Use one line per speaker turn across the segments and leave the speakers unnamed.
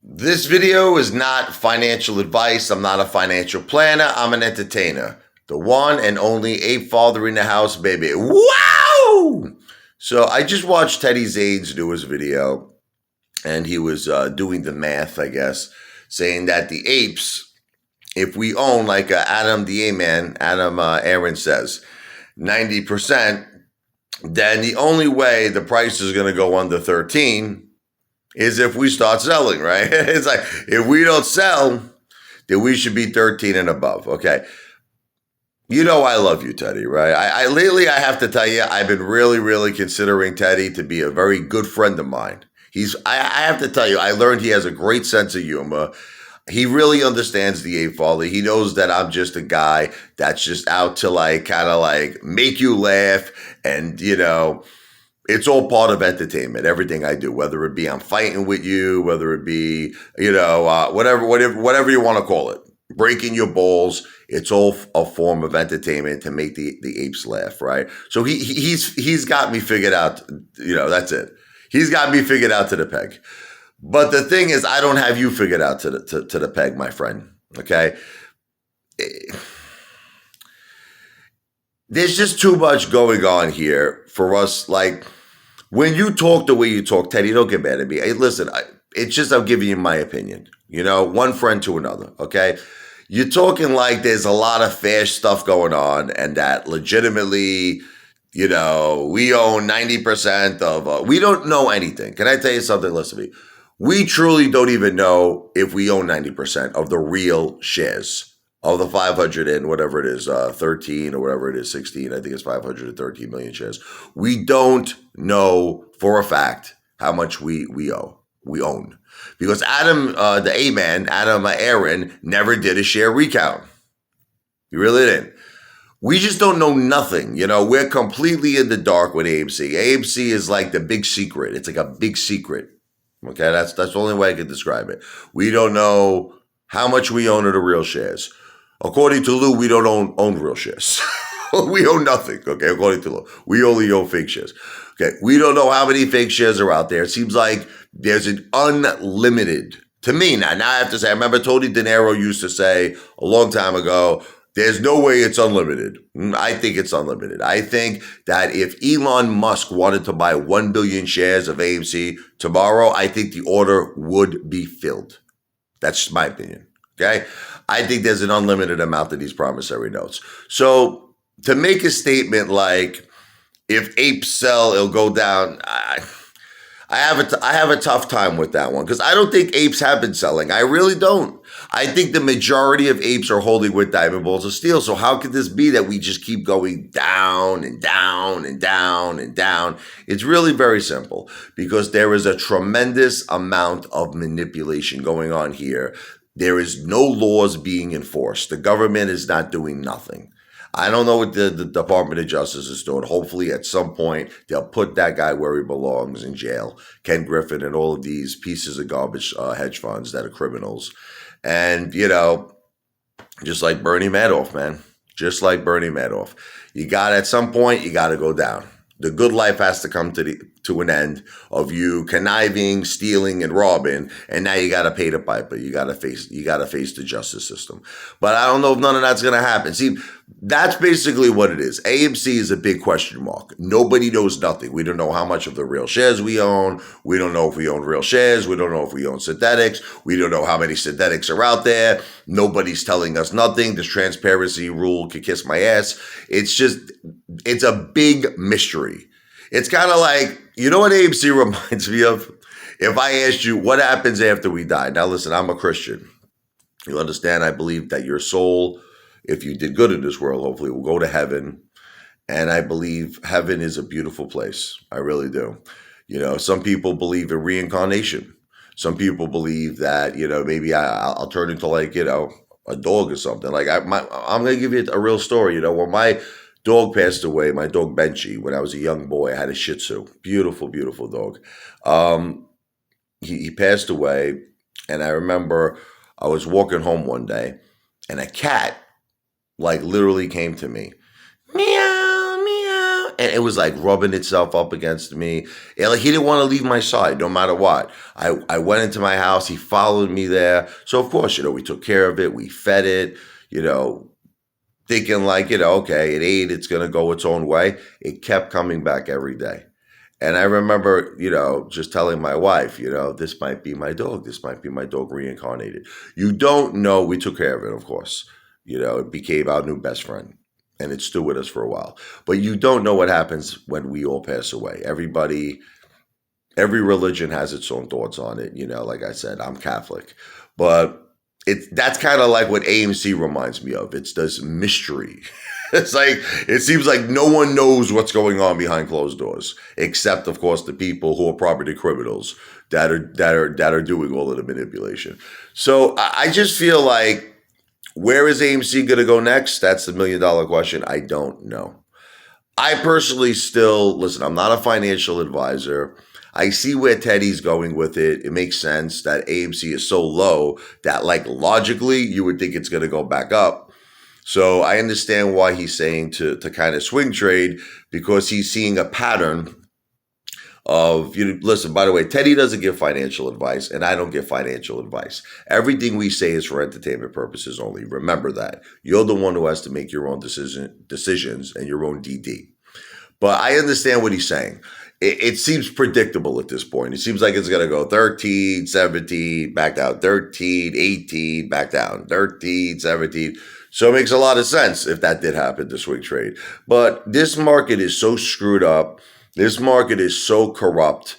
This video is not financial advice. I'm not a financial planner. I'm an entertainer. The one and only Apefather in the house, baby. Wow! So I just watched Teddy Zane's newest video, and he was doing the math, I guess, saying that the apes, if we own, like Adam the A-Man, Adam Aaron says, 90%, then the only way the price is going to go under 13 is if we start selling, right? It's like, if we don't sell, then we should be 13 and above, okay? You know I love you, Teddy, right? Lately, I have to tell you, I've been really considering Teddy to be a very good friend of mine. I have to tell you, I learned he has a great sense of humor. He really understands the Apefather. He knows that I'm just a guy that's just out to kind of make you laugh, and it's all part of entertainment. Everything I do, whether it be I'm fighting with you, whether it be whatever you want to call it, breaking your balls. It's all a form of entertainment to make the apes laugh, right? So he's got me figured out. That's it. He's got me figured out to the peg. But the thing is, I don't have you figured out to the peg, my friend. Okay. There's just too much going on here for us. Like, when you talk the way you talk, Teddy, don't get mad at me. Hey, listen, it's just I'm giving you my opinion. One friend to another, okay? You're talking like there's a lot of fast stuff going on, and that legitimately, we own 90% of, we don't know anything. Can I tell you something? Listen to me. We truly don't even know if we own 90% of the real shares of the 500 and whatever it is, 13 or whatever it is, 16, I think it's 513 million shares. We don't know for a fact how much we own. Because Adam, the A-Man, Adam Aaron, never did a share recount. He really didn't. We just don't know nothing. We're completely in the dark with AMC. AMC is like the big secret. It's like a big secret. Okay, that's the only way I can describe it. We don't know how much we own of the real shares. According to Lou, we don't own real shares. We own nothing, okay, according to Lou. We only own fake shares. Okay, we don't know how many fake shares are out there. It seems like there's an unlimited, to me, now I have to say, I remember Tony De Niro used to say a long time ago, there's no way it's unlimited. I think it's unlimited. I think that if Elon Musk wanted to buy 1 billion shares of AMC tomorrow, I think the order would be filled. That's my opinion, okay? I think there's an unlimited amount of these promissory notes. So to make a statement like, if apes sell, it'll go down, I have a tough time with that one, because I don't think apes have been selling. I really don't. I think the majority of apes are holding with diamond balls of steel. So how could this be that we just keep going down and down and down and down? It's really very simple, because there is a tremendous amount of manipulation going on here. There is no laws being enforced. The government is not doing nothing. I don't know what the Department of Justice is doing. Hopefully, at some point, they'll put that guy where he belongs, in jail. Ken Griffin and all of these pieces of garbage hedge funds that are criminals. And, just like Bernie Madoff, man. Just like Bernie Madoff. At some point, you got to go down. The good life has to come to an end of you conniving, stealing, and robbing, and now you got to pay the piper. You got to face the justice system. But I don't know if none of that's going to happen. See, that's basically what it is. AMC is a big question mark. Nobody knows nothing. We don't know how much of the real shares we own. We don't know if we own real shares. We don't know if we own synthetics. We don't know how many synthetics are out there. Nobody's telling us nothing. This transparency rule could kiss my ass. It's a big mystery. It's kind of like, what AMC reminds me of? If I asked you, what happens after we die? Now, listen, I'm a Christian. You understand? I believe that your soul, if you did good in this world, hopefully will go to heaven. And I believe heaven is a beautiful place. I really do. Some people believe in reincarnation. Some people believe that, maybe I'll turn into a dog or something. Like I'm going to give you a real story. When my dog passed away, my dog Benchy, when I was a young boy, I had a Shih Tzu. Beautiful, beautiful dog. He passed away, and I remember I was walking home one day, and a cat literally came to me. Meow, meow. and it was like rubbing itself up against me. And like he didn't want to leave my side no matter what. I went into my house. He followed me there. So of course, we took care of it. We fed it, thinking like, okay, it ate, it's going to go its own way. It kept coming back every day. And I remember, just telling my wife, this might be my dog. This might be my dog reincarnated. You don't know. We took care of it, of course. It became our new best friend. And it stood with us for a while. But you don't know what happens when we all pass away. Every religion has its own thoughts on it. Like I said, I'm Catholic. But that's kind of like what AMC reminds me of. It's this mystery. It's like, it seems like no one knows what's going on behind closed doors, except, of course, the people who are property criminals that are doing all of the manipulation. So I just feel like, where is AMC going to go next? That's the $1 million question. I don't know. I personally listen, I'm not a financial advisor. I see where Teddy's going with it. It makes sense that AMC is so low that, like, logically, you would think it's going to go back up. So I understand why he's saying to kind of swing trade, because he's seeing a pattern of, listen, by the way, Teddy doesn't give financial advice, and I don't give financial advice. Everything we say is for entertainment purposes only. Remember that. You're the one who has to make your own decisions and your own DD. But I understand what he's saying. It seems predictable at this point. It seems like it's going to go 13, 17, back down, 13, 18, back down, 13, 17. So it makes a lot of sense if that did happen to swing trade. But this market is so screwed up. This market is so corrupt.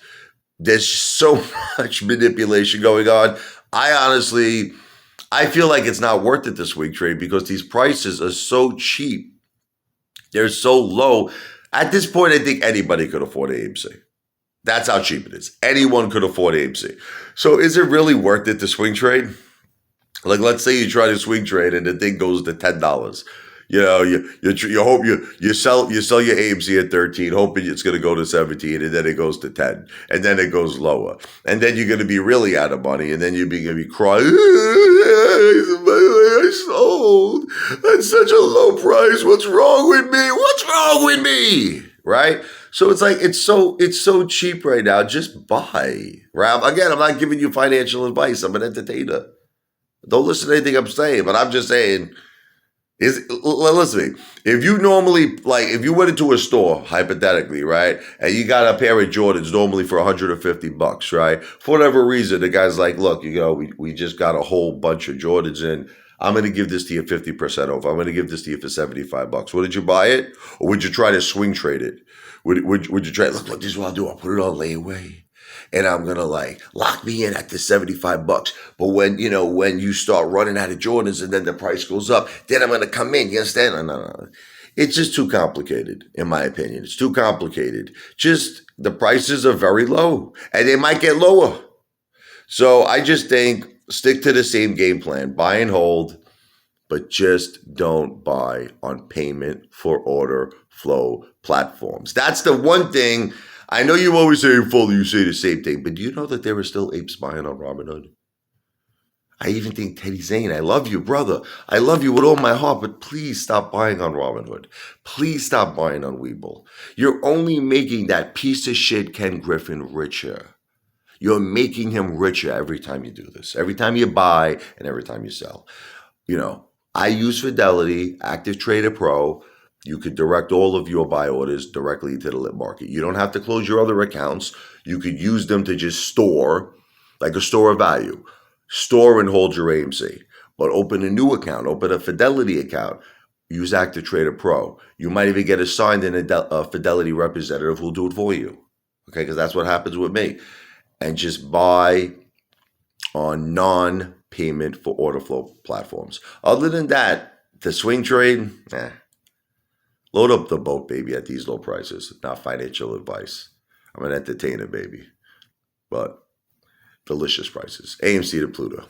There's so much manipulation going on. I feel like it's not worth it to swing trade because these prices are so cheap. They're so low. At this point, I think anybody could afford AMC. That's how cheap it is. Anyone could afford AMC. So is it really worth it to swing trade? Like, let's say you try to swing trade and the thing goes to $10. You hope you sell your AMC at 13, hoping it's going to go to 17, and then it goes to 10, and then it goes lower, and then you're going to be really out of money, and then you're going to be crying. I sold at such a low price. What's wrong with me? What's wrong with me? Right? So it's like it's so cheap right now. Just buy. Right? Again, I'm not giving you financial advice. I'm an entertainer. Don't listen to anything I'm saying, but I'm just saying. Listen to me. If you normally, like, if you went into a store, hypothetically, right, and you got a pair of Jordans normally for $150, right? For whatever reason, the guy's like, look, we just got a whole bunch of Jordans in. I'm going to give this to you 50% off. I'm going to give this to you for $75. Would you buy it? Or would you try to swing trade it? Would you try, look, this is what I'll do. I'll put it on layaway. And I'm going to lock me in at the $75. But when you start running out of Jordans and then the price goes up, then I'm going to come in. You understand? No. It's just too complicated, in my opinion. It's too complicated. Just the prices are very low and they might get lower. So I just think stick to the same game plan, buy and hold, but just don't buy on payment for order flow platforms. That's the one thing. I know you always say, you say the same thing, but do you know that there are still apes buying on Robinhood? I even think Teddy Zane, I love you, brother. I love you with all my heart, but please stop buying on Robinhood. Please stop buying on Webull. You're only making that piece of shit Ken Griffin richer. You're making him richer every time you do this, every time you buy and every time you sell. I use Fidelity, Active Trader Pro. You could direct all of your buy orders directly into the lit market. You don't have to close your other accounts. You could use them to just store, like a store of value. Store and hold your AMC. But open a new account. Open a Fidelity account. Use Active Trader Pro. You might even get assigned a Fidelity representative who'll do it for you. Okay, because that's what happens with me. And just buy on non-payment for order flow platforms. Other than that, the swing trade, load up the boat, baby, at these low prices. Not financial advice. I'm an entertainer, baby. But delicious prices. AMC to Pluto.